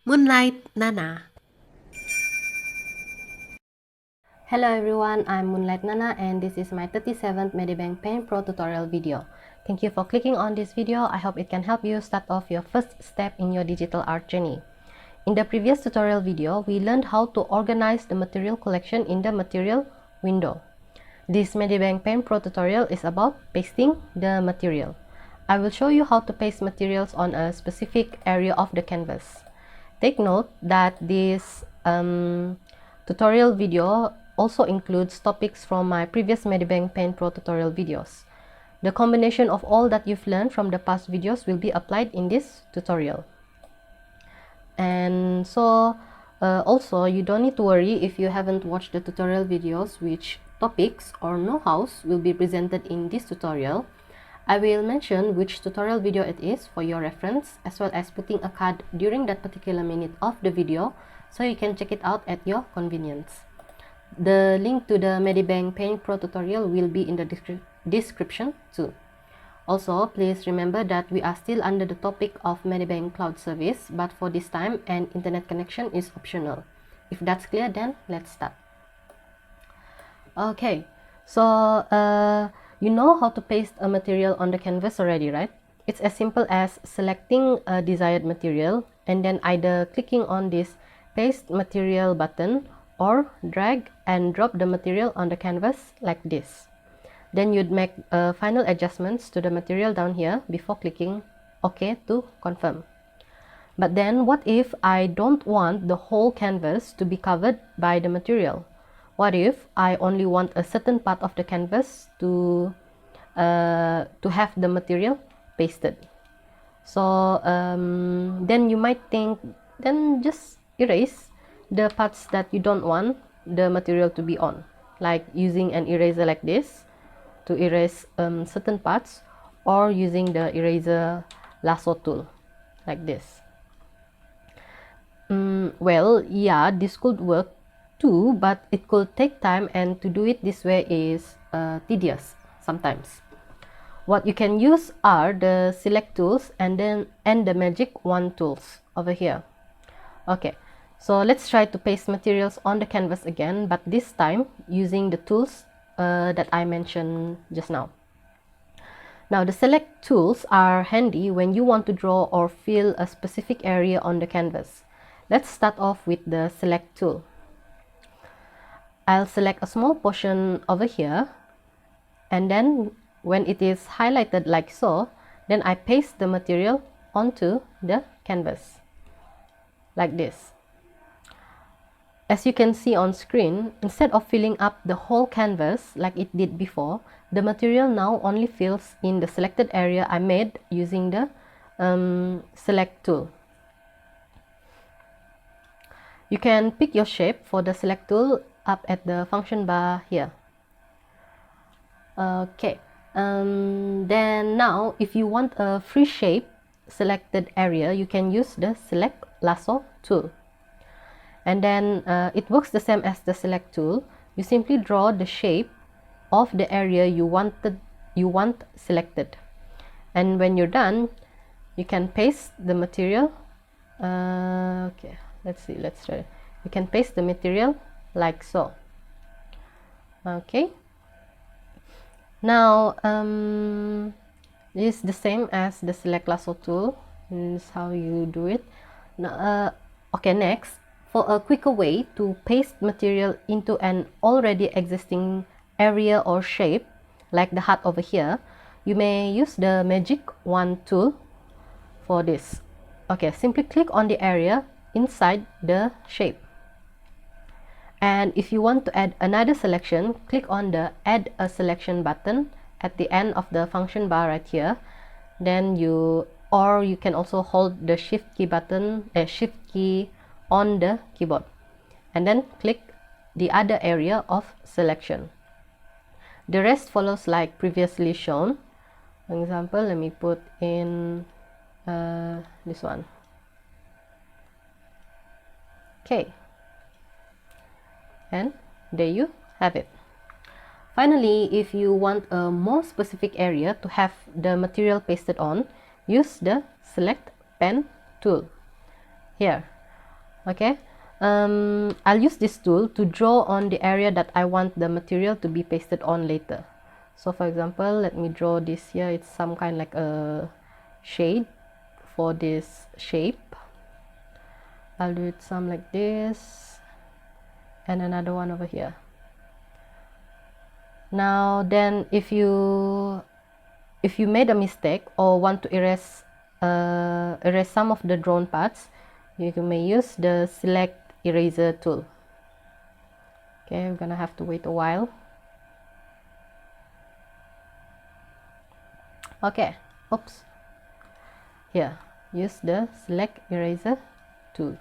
Moonlight Nana. Hello everyone, I'm Moonlight Nana and this is my 37th Medibang Paint Pro tutorial video. Thank you for clicking on this video. I hope it can help you start off your first step in your digital art journey. In the previous tutorial video, we learned how to organize the material collection in the material window. This Medibang Paint Pro tutorial is about pasting the material. I will show you how to paste materials on a specific area of the canvas. Take note that this tutorial video also includes topics from my previous Medibang Paint Pro tutorial videos. The combination of all that you've learned from the past videos will be applied in this tutorial. And so also you don't need to worry if you haven't watched the tutorial videos which topics or know-hows will be presented in this tutorial. I will mention which tutorial video it is for your reference, as well as putting a card during that particular minute of the video so you can check it out at your convenience. The link to the Medibang Paint Pro tutorial will be in the description too. Also, please remember that we are still under the topic of Medibang Cloud Service, but for this time an internet connection is optional. If that's clear, then let's start. Okay, so you know how to paste a material on the canvas already, right? It's as simple as selecting a desired material and then either clicking on this paste material button or drag and drop the material on the canvas like this. Then you'd make final adjustments to the material down here before clicking OK to confirm. But then what if I don't want the whole canvas to be covered by the material? What if I only want a certain part of the canvas to have the material pasted? So then you might think, then just erase the parts that you don't want the material to be on, like using an eraser like this to erase certain parts, or using the eraser lasso tool like this. Well, yeah, this could work too, but it could take time, and to do it this way is tedious sometimes. What you can use are the select tools and the magic wand tools over here. Okay, so let's try to paste materials on the canvas again, but this time using the tools that I mentioned just now. Now, the select tools are handy when you want to draw or fill a specific area on the canvas. Let's start off with the select tool. I'll select a small portion over here, and then when it is highlighted like so, then I paste the material onto the canvas like this. As you can see on screen, instead of filling up the whole canvas like it did before, the material now only fills in the selected area I made using the select tool. You can pick your shape for the select tool up at the function bar here. Okay, then now if you want a free shape selected area, you can use the select lasso tool. And then it works the same as the select tool. You simply draw the shape of the area you want selected, and when you're done, you can paste the material. Okay, let's try. You can paste the material like so. Okay, now this is the same as the select lasso tool. This is how you do it. Now, okay, next, for a quicker way to paste material into an already existing area or shape, like the heart over here, you may use the magic wand tool for this. Okay, simply click on the area inside the shape. And if you want to add another selection, click on the add a selection button at the end of the function bar right here. Then you can also hold the shift key on the keyboard, and then click the other area of selection. The rest follows like previously shown. For example, let me put in this one. Okay, and there you have it. Finally, if you want a more specific area to have the material pasted on, use the select pen tool here. Okay, I'll use this tool to draw on the area that I want the material to be pasted on later. So for example, let me draw this here. It's some kind like a shade for this shape. I'll do it some like this and another one over here. Now then, if you made a mistake or want to erase some of the drawn parts, you may use the select eraser tool. Okay, we're gonna have to wait a while. Okay, oops. Here, use the select eraser tool,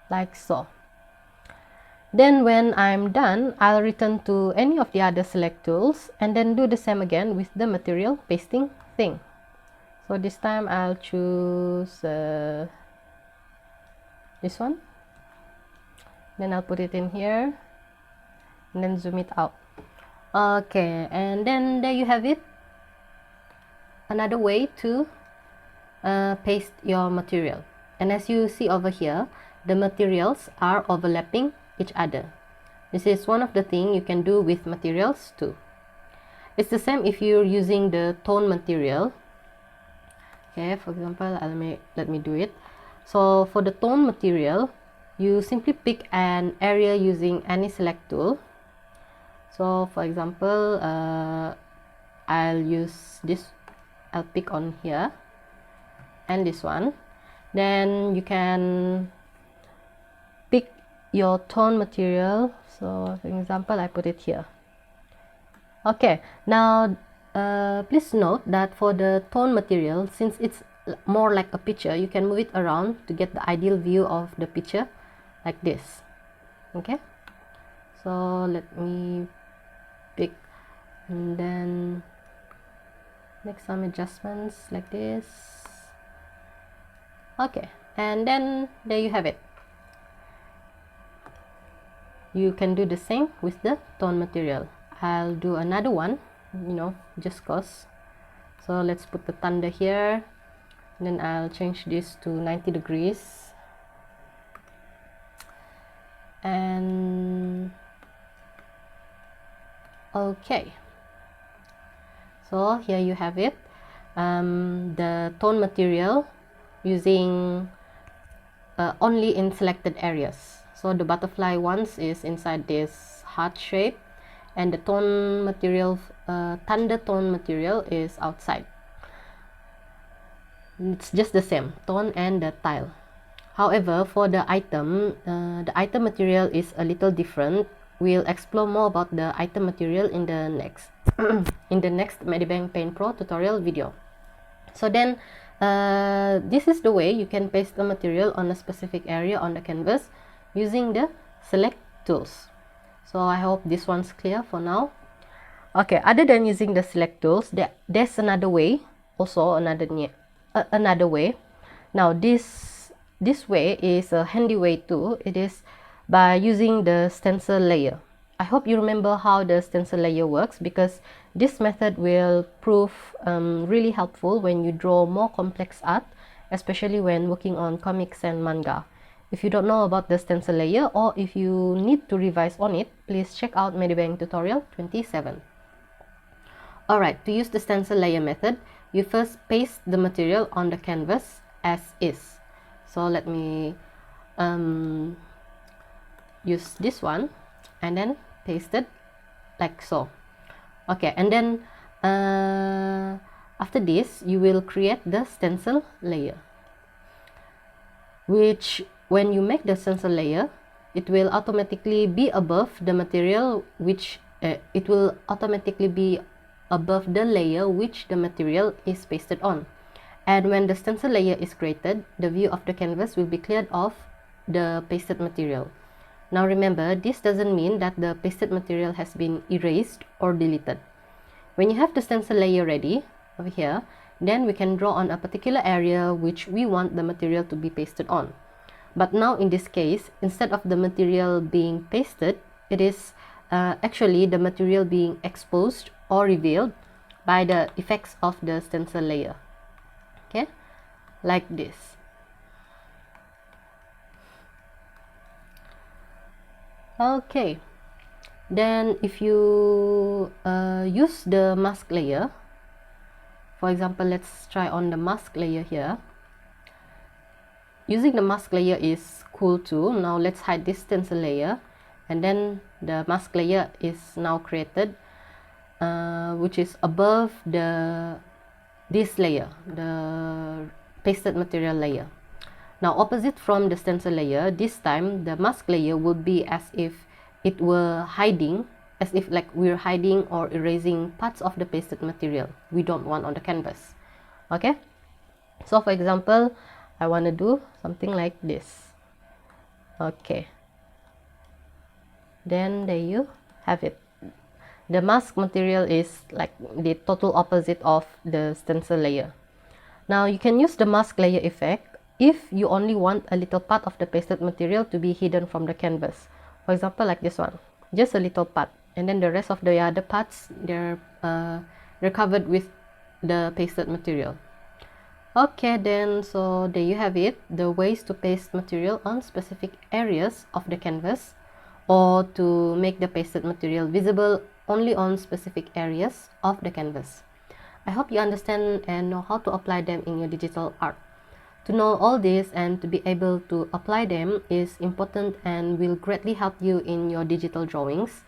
like so. Then when I'm done, I'll return to any of the other select tools and then do the same again with the material pasting thing. So this time I'll choose this one. Then I'll put it in here and then zoom it out. Okay, and then there you have it. Another way to paste your material. And as you see over here, the materials are overlapping each other. This is one of the things you can do with materials too. It's the same if you're using the tone material. Okay, for example, let me do it. So for the tone material, you simply pick an area using any select tool. So for example, I'll use this. I'll pick on here and this one. Then you can pick your tone material. So for example, I put it here. Okay, now please note that for the tone material, since it's more like a picture, you can move it around to get the ideal view of the picture like this. Okay, so let me pick and then make some adjustments like this. Okay, and then there you have it. You can do the same with the tone material. I'll do another one, just cause. So let's put the thunder here, and then I'll change this to 90 degrees. And okay, so here you have it, the tone material using only in selected areas. So the butterfly ones is inside this heart shape, and the tone material, thunder tone material, is outside. It's just the same tone and the tile. However, for the item material is a little different. We'll explore more about the item material in the next Medibang Paint Pro tutorial video. So then this is the way you can paste the material on a specific area on the canvas using the select tools. So I hope this one's clear for now. Okay, other than using the select tools, there's another way, also another way. Now this way is a handy way too. It is by using the stencil layer. I hope you remember how the stencil layer works, because this method will prove really helpful when you draw more complex art, especially when working on comics and manga. If you don't know about the stencil layer, or if you need to revise on it, please check out Medibang tutorial 27. Alright, to use the stencil layer method, you first paste the material on the canvas as is. So let me use this one and then paste it like so. Okay, and then after this, you will create the stencil layer, which when you make the stencil layer, it will automatically be above the material, which it will automatically be above the layer which the material is pasted on. And when the stencil layer is created, the view of the canvas will be cleared of the pasted material. Now remember, this doesn't mean that the pasted material has been erased or deleted. When you have the stencil layer ready over here, then we can draw on a particular area which we want the material to be pasted on. But now in this case, instead of the material being pasted, it is actually the material being exposed or revealed by the effects of the stencil layer. Okay, like this. Okay, then if you use the mask layer, for example, let's try on the mask layer here. Using the mask layer is cool too. Now let's hide this stencil layer, and then the mask layer is now created, which is above this layer, the pasted material layer. Now opposite from the stencil layer, this time the mask layer would be as if it were hiding, as if like we're hiding or erasing parts of the pasted material we don't want on the canvas. Okay, so for example, I want to do something like this. Okay, then there you have it. The mask material is like the total opposite of the stencil layer. Now you can use the mask layer effect if you only want a little part of the pasted material to be hidden from the canvas. For example, like this one, just a little part, and then the rest of the other parts, they're covered with the pasted material. Okay, then so there you have it, the ways to paste material on specific areas of the canvas, or to make the pasted material visible only on specific areas of the canvas. I hope you understand and know how to apply them in your digital art. To know all this and to be able to apply them is important and will greatly help you in your digital drawings.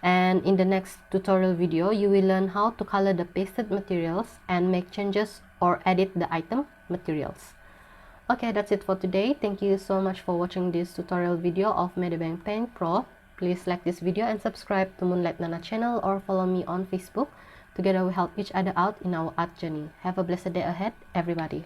And in the next tutorial video, you will learn how to color the pasted materials and make changes or edit the item materials. Okay, that's it for today. Thank you so much for watching this tutorial video of Medibang Paint Pro. Please like this video and subscribe to Moonlight Nana channel or follow me on Facebook. Together we help each other out in our art journey. Have a blessed day ahead, everybody.